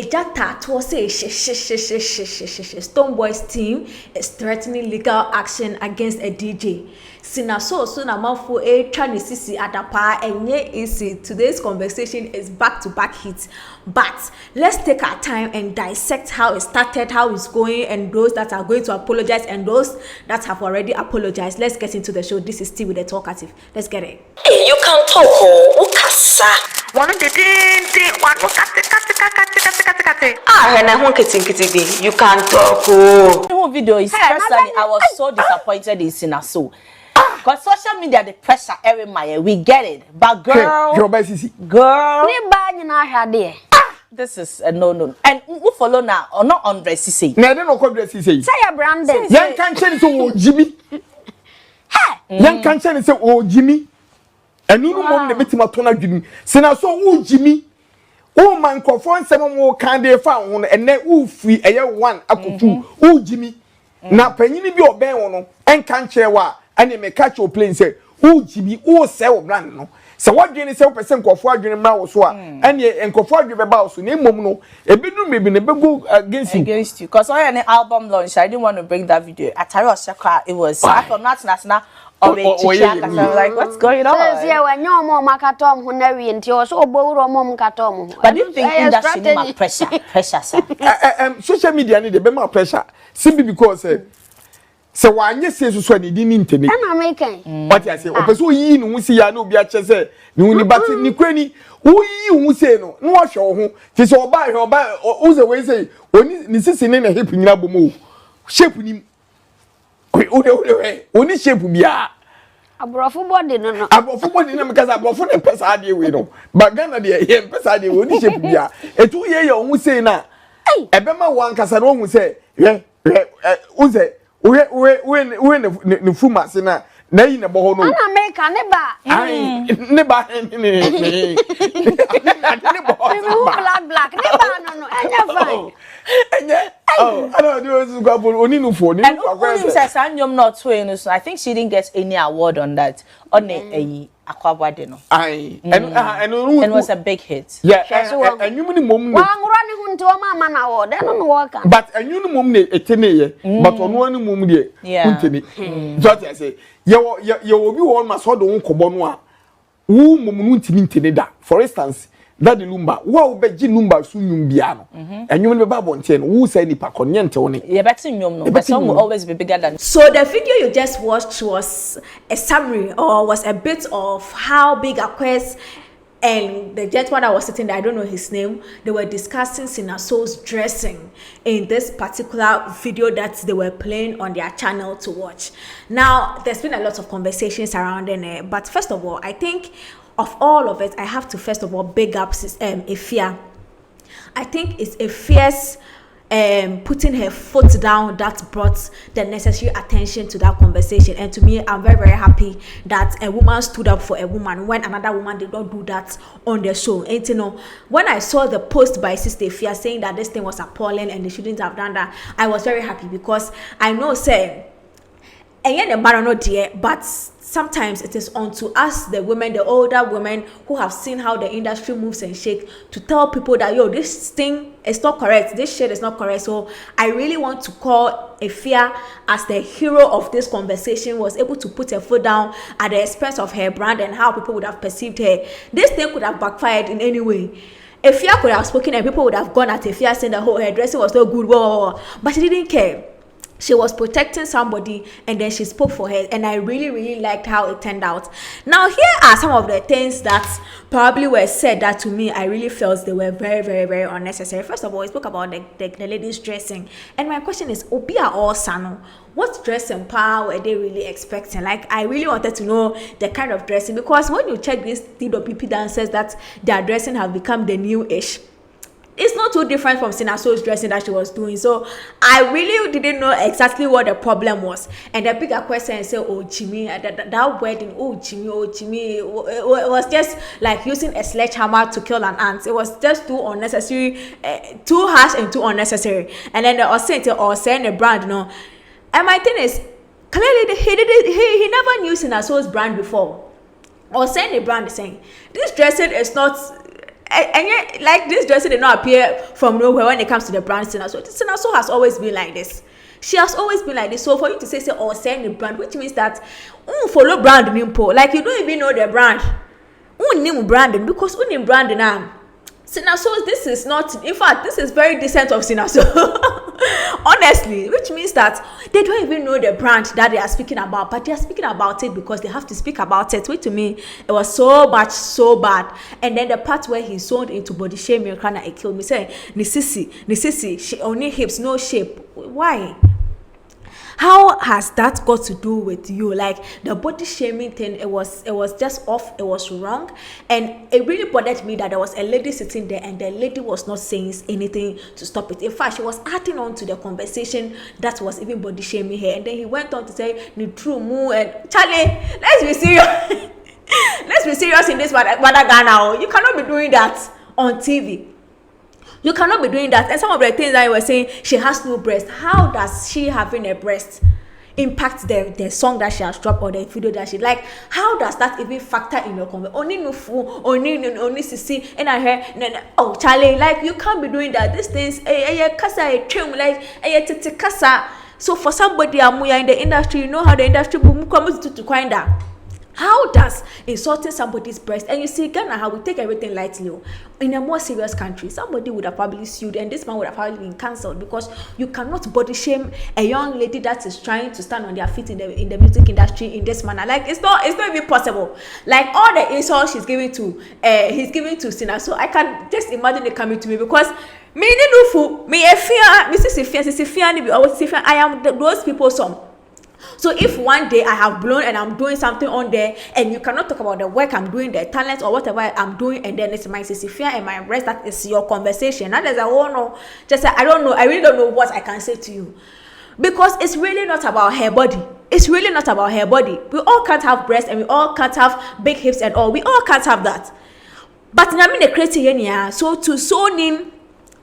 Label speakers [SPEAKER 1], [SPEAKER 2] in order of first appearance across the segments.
[SPEAKER 1] Shatta Wale say Stonebwoy's team is threatening legal action against a DJ. Cina Soul so na manfo try ne sisi adapa enye easy. Today's conversation is back-to-back hits. But let's take our time and dissect how it started, how it's going, and those that are going to apologize and those that have already apologized. Let's get into the show. This is T with the Talkative. Let's get it.
[SPEAKER 2] Hey, you can talk, ukasa. One the thing, one and I won't get you can talk.
[SPEAKER 3] The whole video is personally, I was so disappointed in Cina Soul. Because social media, the pressure every mile, we get it. But girl, this is a no. And who follow now or not on dress say?
[SPEAKER 4] No, I don't know what dress say.
[SPEAKER 3] Say your branding.
[SPEAKER 4] Young can't say so, Jimmy. Young can't say so, oh Jimmy. And you know, the bit of tona Jimmy. Cina Soul, oh Jimmy. Oh man, conform some more can't they found and then oh free a year one up to two. Oh Jimmy. Now penny be your bang on and can't share what. And they may catch your plane say, oh Jimmy, oh sell brand no. So what do you say percent of what you know so and ye and conform you about so name no a bit maybe never go against you
[SPEAKER 3] because I had an album launch. I didn't want to bring that video. At Shaka, it was not national or like what's going on?
[SPEAKER 5] Yeah, when your mom katom who never into your so borrow mom katom.
[SPEAKER 3] But do you think industry pressure
[SPEAKER 4] social media need a bit more pressure simply because so why you say so ni didn't internet
[SPEAKER 5] I'm making
[SPEAKER 4] what I say o person yi no si ya no bi a che say ni ni but ni kwani wo yi wo say no no wa hwe ho ti so oba o say we say oni ni sisi ne na hip nyina bomo shape ni oni shape bia
[SPEAKER 5] abrofo body no
[SPEAKER 4] abrofo body na because abrofo ne pesa ade we no but Ghana de ye pesa ade we oni shape bia etu ye wo say na ebema wan kasa no hu say wo say we ne fuma se na yi ne bo ho no
[SPEAKER 5] na make ne ba
[SPEAKER 4] ne ba
[SPEAKER 5] black ne ba no enya fine
[SPEAKER 4] enya I don't do this go oni no for ni
[SPEAKER 3] and says anyom not twin so I think she didn't get any award on that on akwabwade no
[SPEAKER 4] and
[SPEAKER 3] it was a big hit
[SPEAKER 4] yeah and you ni mom
[SPEAKER 5] wa ngura ni hunti o mama na award no work
[SPEAKER 4] but and you ni mom ne eteneye but ono ni mom de huntini just I say ye obi won ma so do nkobo no a wo mom no ntimi ntene da for instance that the lumba wo be gi lumba su nyum bia no enyum ne ba bonte no wo say nipa konyente woni
[SPEAKER 3] ye betin nyum no but some will always be bigger than
[SPEAKER 1] so the video you just watched was a summary or was a bit of how big Aquest and the gentleman that was sitting there, I don't know his name, they were discussing Cina Soul's dressing in this particular video that they were playing on their channel to watch. Now, there's been a lot of conversations surrounding it, but first of all, I think of all of it, I have to first of all big up Efia. I think it's a fierce putting her foot down that brought the necessary attention to that conversation, and to me I'm very, very happy that a woman stood up for a woman when another woman did not do that on the show. And you know, when I saw the post by Sister Efia saying that this thing was appalling and they shouldn't have done that, I was very happy because I know say but sometimes it is unto us, the women, the older women who have seen how the industry moves and shake, to tell people that yo, this thing is not correct, this shit is not correct. So I really want to call Efia as the hero of this conversation, was able to put her foot down at the expense of her brand and how people would have perceived her. This thing could have backfired in any way. Efia could have spoken and people would have gone at Efia saying that her dressing was so good, but she didn't care. She was protecting somebody and then she spoke for her, and I really, really liked how it turned out. Now, here are some of the things that probably were said that to me, I really felt they were very, very, very unnecessary. First of all, we spoke about the ladies dressing, and my question is, Obia or Sano, what dressing power were they really expecting? Like, I really wanted to know the kind of dressing, because when you check these TWP dancers that their dressing have become the new-ish, it's not too different from Cina Soul's dressing that she was doing. So I really didn't know exactly what the problem was. And the bigger question is, oh Jimmy, that wedding, oh Jimmy, it was just like using a sledgehammer to kill an ant. It was just too unnecessary, too harsh and too unnecessary. And then they were saying the brand, you know. And my thing is, clearly he never knew Cina Soul's brand before. Or saying the brand is saying this dressing is not and yet, like this dressing did not appear from nowhere when it comes to the brand Cina Soul. Cina Soul has always been like this. She has always been like this. So for you to say or send the brand, which means that follow brand nimpo, like you don't even know the brand. Name branding because name branding now. Cina Soul, this is not, in fact, this is very decent of Cina Soul. Honestly, which means that they don't even know the brand that they are speaking about, but they are speaking about it because they have to speak about it. Which to me, it was so bad. And then the part where he sold into body shaming, it killed me. Say, Nisisi, she only hips, no shape. Why? How has that got to do with you? Like the body shaming thing, it was just off, it was wrong. And it really bothered me that there was a lady sitting there and the lady was not saying anything to stop it. In fact, she was adding on to the conversation that was even body shaming her. And then he went on to say, "Ni true mu and Charlie, let's be serious." Let's be serious in this Ghana now. You cannot be doing that on TV. You cannot be doing that. And some of the things that you were saying, she has no breast. How does she having a breast impact the song that she has dropped or the video that she like? How does that even factor in your conversation? Only nufu, only sisi, and I hear oh Charlie, like you can't be doing that. These things, kasa trim like tete kasa. So for somebody in the industry, you know how the industry comes to find that. How does insulting somebody's breast, and you see Ghana, how we take everything lightly. In a more serious country, somebody would have probably sued, and this man would have probably been cancelled because you cannot body shame a young lady that is trying to stand on their feet in the music industry in this manner. Like it's not even possible. Like all the insults he's giving to Cina. So I can just imagine it coming to me because me I am those people some. So if one day I have blown and I'm doing something on there and you cannot talk about the work I'm doing, the talent or whatever I'm doing, and then it's my sissifia and my breast, that is your conversation. That is a whole no. Just I don't know. I really don't know what I can say to you. Because it's really not about her body. It's really not about her body. We all can't have breasts and we all can't have big hips and all. We all can't have that. But I mean the crazy here, so to sew in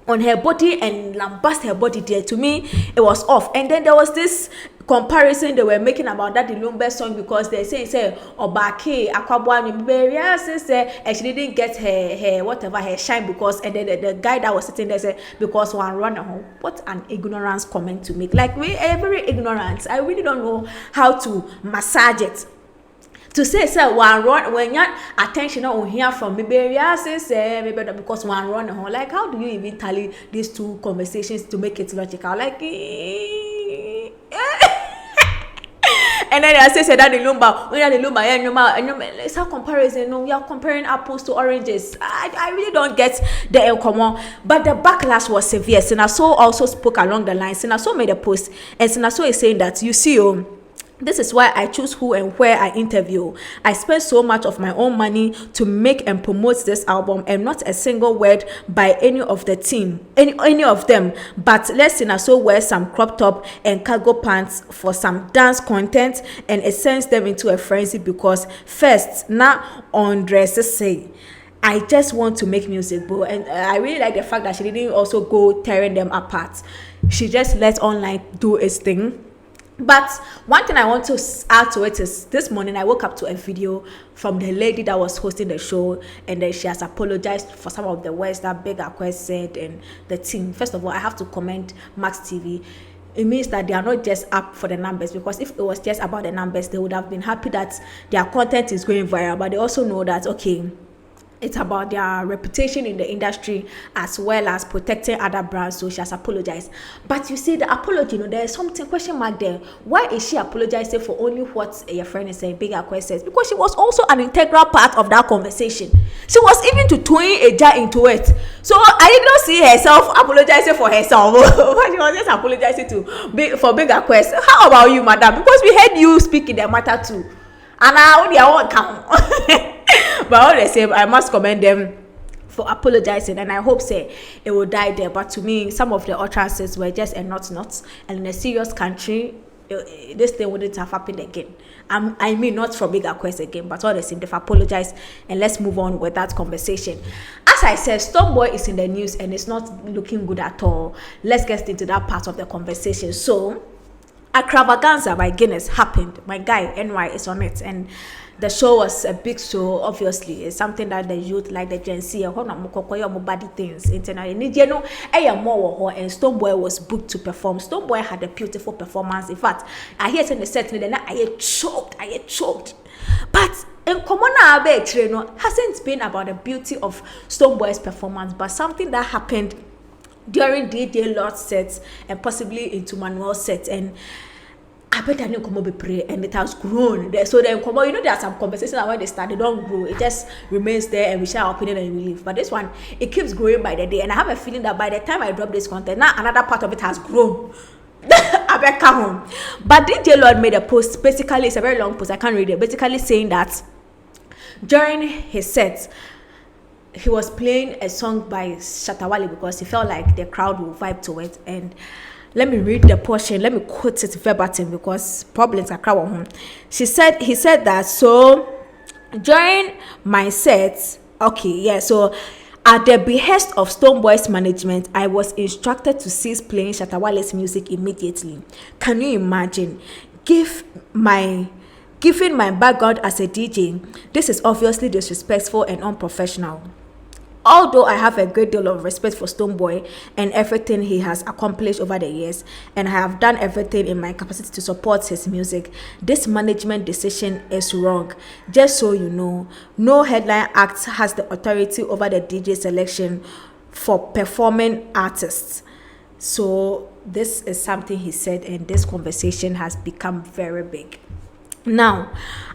[SPEAKER 1] on her body and lambast her body there, to me it was off. And then there was this comparison they were making about that the Lumber song because they say Obake Akwabwa Niberia say and she didn't get her whatever her shine because, and then the guy that was sitting there said because one runner home. What an ignorance comment to make. Like we are very ignorant. I really don't know how to massage it. To say one run when your attention on here from maybe maybe because one run home. Like how do you even tally these two conversations to make it logical? Like and then I say that the lumber, when the lumber, it's a comparison. No, we are comparing apples to oranges. I really don't get the common, but the backlash was severe. Cina Soul also spoke along the line. Cina Soul made a post, and Cina Soul is saying that you see, this is why I choose who and where I interview. I spend so much of my own money to make and promote this album, and not a single word by any of the team, any of them. But let Cina Soul wear some crop top and cargo pants for some dance content, and it sends them into a frenzy because first, now on dresses say, I just want to make music, bro. And I really like the fact that she didn't also go tearing them apart. She just let online do its thing. But one thing I want to add to it is this morning I woke up to a video from the lady that was hosting the show, and then she has apologized for some of the words that Big Akwe said and the team. First of all, I have to commend Max TV. It means that they are not just up for the numbers, because if it was just about the numbers, they would have been happy that their content is going viral. But they also know that, okay, it's about their reputation in the industry as well as protecting other brands. So she has apologized. But you see, the apology, there's something question mark there. Why is she apologizing for only what your friend is saying, Big Akwe says? Because she was also an integral part of that conversation. She was even to throwing a jar into it. So I did not see herself apologizing for herself. But she was just apologizing for Big Akwe. So how about you, madam? Because we heard you speak in the matter too. And I only won't come. But all the same, I must commend them for apologizing, and I hope it will die there. But to me, some of the utterances were just a not, and in a serious country, this thing wouldn't have happened again. I mean, not for Big Akwe again, but all the same, they've apologized, and let's move on with that conversation. As I said, Stonebwoy is in the news, and it's not looking good at all. Let's get into that part of the conversation. So, Extravaganza by Guinness happened. My guy NY is on it, and the show was a big show. Obviously, it's something that the youth like the Gen Z, body things. Internationally, you know, and Stonebwoy was booked to perform. Stonebwoy had a beautiful performance. In fact, I hear it in the set, then I choked. But in common hasn't been about the beauty of Stonebwoy's performance, but something that happened during DJ Lord's sets and possibly into Manuel's set, and I bet I knew be pray, and it has grown. So then you know, there are some conversations that when they start, they don't grow. It just remains there, and we share our opinion and we leave. But this one, it keeps growing by the day, and I have a feeling that by the time I drop this content, now another part of it has grown. I bet come home. But DJ Lord made a post. Basically, it's a very long post. I can't read it. Basically saying that during his set, he was playing a song by Shatta Wale because he felt like the crowd will vibe to it. And let me read the portion. Let me quote it verbatim because problems are crowd home. He said that, so during my set, so at the behest of Stonebwoy's management, I was instructed to cease playing Shatta Wale's music immediately. Can you imagine? Given my background as a DJ, this is obviously disrespectful and unprofessional. Although I have a great deal of respect for Stonebwoy and everything he has accomplished over the years, and I have done everything in my capacity to support his music, this management decision is wrong. Just so you know, no headline act has the authority over the DJ selection for performing artists. So this is something he said, and this conversation has become very big. Now,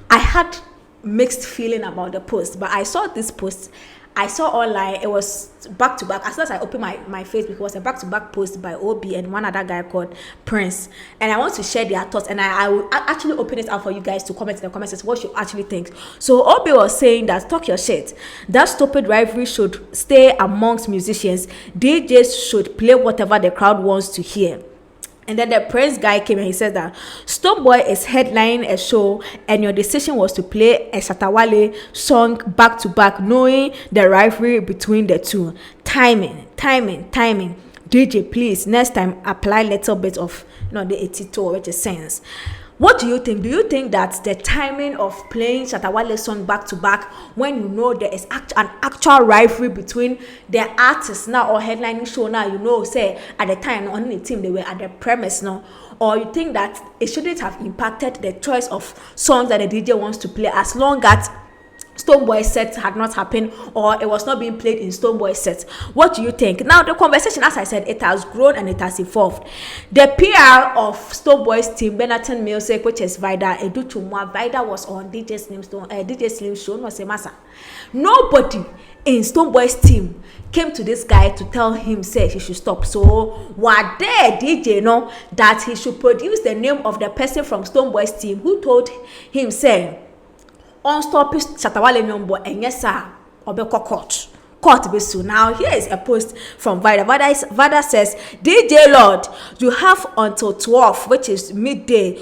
[SPEAKER 1] I had mixed feeling about the post, but I saw this post. I saw online, it was back to back. As soon as I opened my Facebook, it was a back to back post by Obi and one other guy called Prince. And I want to share their thoughts, and I will actually open it out for you guys to comment in the comments what you actually think. So Obi was saying that, talk your shit. That stupid rivalry should stay amongst musicians. DJs should play whatever the crowd wants to hear. And then the Prince guy came and he said that Stonebwoy is headlining a show and your decision was to play a Shatta Wale song back to back, knowing the rivalry between the two. Timing. DJ, please, next time apply a little bit of the 82, which is sense. What do you think? Do you think that the timing of playing Shatta Wale song back to back, when you know there is an actual rivalry between the artists now or headlining show now, say at the time on the team they were at the premise now, or you think that it shouldn't have impacted the choice of songs that the DJ wants to play as long as Stonebwoy set had not happened or it was not being played in Stonebwoy set? What do you think? Now the conversation, as I said, it has grown and it has evolved. The PR of Stonebwoy's team, Benetton Music, which is Vida Edutumwa, Vida was on DJ Slim show, no say massa. Nobody in Stonebwoy's team came to this guy to tell him say he should stop. So what there DJ know that he should produce the name of the person from Stonebwoy's team who told him say unstop Shatta Wale number and yes sir obeko court be soon. Now here is a post from Vida. Vida says, DJ Lord, you have until 12, which is midday,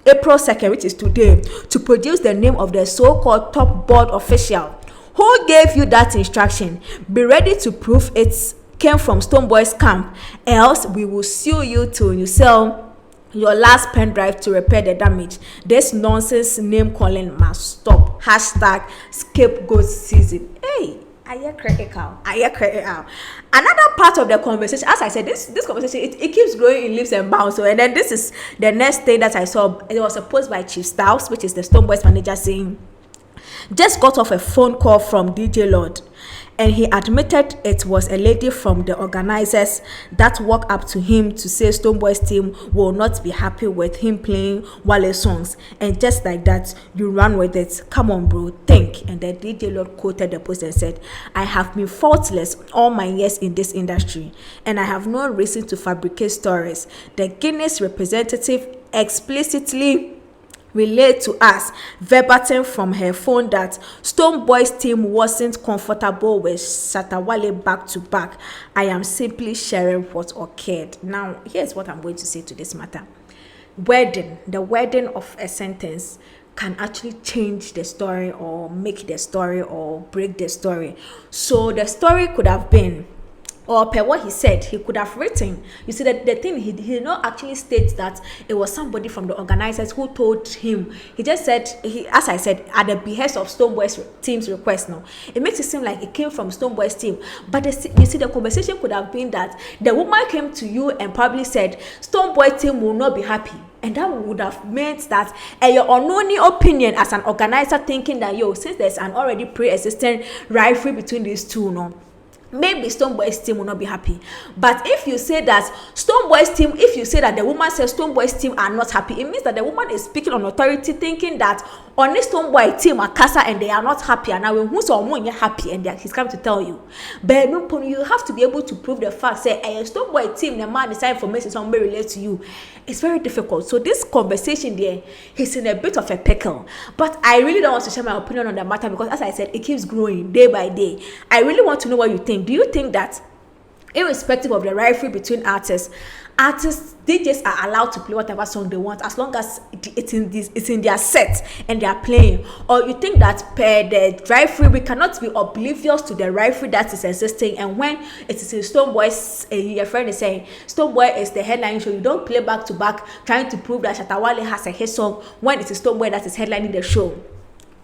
[SPEAKER 1] April 2nd, which is today, to produce the name of the so-called top board official. Who gave you that instruction? Be ready to prove it came from Stonebwoy's camp, else we will sue you till you sell your last pen drive to repair the damage. This nonsense name calling must stop. Hashtag scapegoat season. Hey, I hear critical. Another part of the conversation, as I said, this conversation it keeps growing in leaps and bounds. So, and then this is the next thing that I saw. It was a post by Chief Styles, which is the Stonebwoy's manager, saying, just got off a phone call from DJ Lord, and he admitted it was a lady from the organizers that walked up to him to say Stonebwoy's team will not be happy with him playing Wale songs. And just like that, you run with it. Come on, bro, think. And then DJ Lord quoted the post and said, I have been faultless all my years in this industry, and I have no reason to fabricate stories. The Guinness representative explicitly relayed to us verbatim from her phone that Stonebwoy's team wasn't comfortable with Shatta Wale back to back. I am simply sharing what occurred. Now, here's what I'm going to say to this matter. The wording of a sentence can actually change the story or make the story or break the story. So the story could have been or per what he said, he could have written. You see that the thing, he did not actually state that it was somebody from the organizers who told him. He just said, as I said, at the behest of Stonebwoy's team's request. Now it makes it seem like it came from Stonebwoy's team, but you see the conversation could have been that the woman came to you and probably said Stonebwoy team will not be happy, and that would have meant that your unknown opinion as an organizer, thinking that since there's an already pre-existing rivalry between these two, no, maybe Stonebwoy's team will not be happy. But if you say that Stonebwoy's team, if you say that the woman says Stonebwoy's team are not happy, it means that the woman is speaking on authority, thinking that on this Stonebwoy team are casa and they are not happy, and now when who's someone you're happy and he's coming to tell you. But no, you have to be able to prove the fact. Say a Stonebwoy team, the man decide information somebody relates to you. It's very difficult. So this conversation there, he's in a bit of a pickle. But I really don't want to share my opinion on the matter because, as I said, it keeps growing day by day. I really want to know what you think. Do you think that, irrespective of the rivalry between artists, DJs are allowed to play whatever song they want as long as it's in their set and they are playing? Or you think that per the rivalry, we cannot be oblivious to the rivalry that is existing, and when it is in Stonebwoy's, your friend is saying Stonebwoy is the headline show, you don't play back to back trying to prove that Shatta Wale has a hit song when it is Stonebwoy that is headlining the show?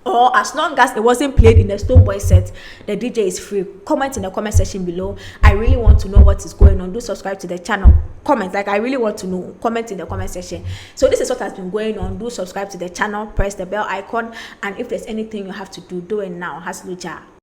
[SPEAKER 1] Or as long as it wasn't played in the Stonebwoy set, the DJ is free. Comment in the comment section below. I really want to know what is going on. Do subscribe to the channel. Comment, like I really want to know. Comment in the comment section. So this is what has been going on. Do subscribe to the channel, press the bell icon, and if there's anything you have to do it now. Hasluja.